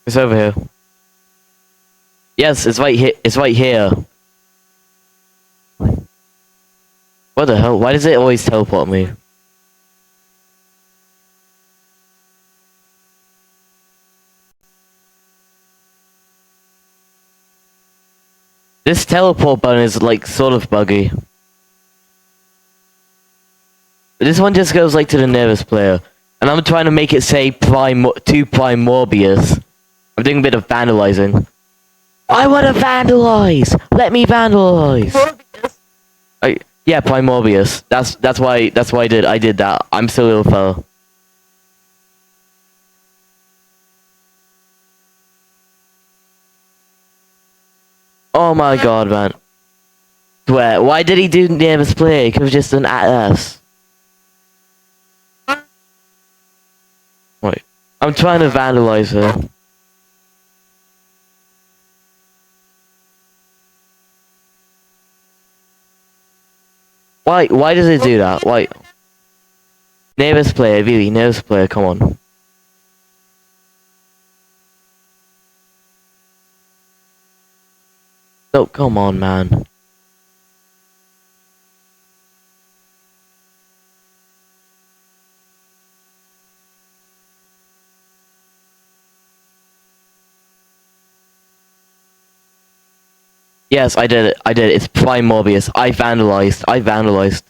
It's over here. Yes, it's right here. It's right here. What the hell? Why does it always teleport me? This teleport button is like sort of buggy. This one just goes like to the nearest player. And I'm trying to make it say to PRIMORBIUS. I'm doing a bit of vandalizing. I want to vandalize! Let me vandalize! Yeah, PRIMORBIUS. That's why I did that. I'm still a little fella. Oh my god, man. Swear, why did he do nearest player? He could have just done at us. Wait. I'm trying to vandalize her. Why does it do that? Why? Nearest player, really, nearest player, come on. Oh, come on, man. Yes, I did it. It's PRIMORBIUS. I vandalized.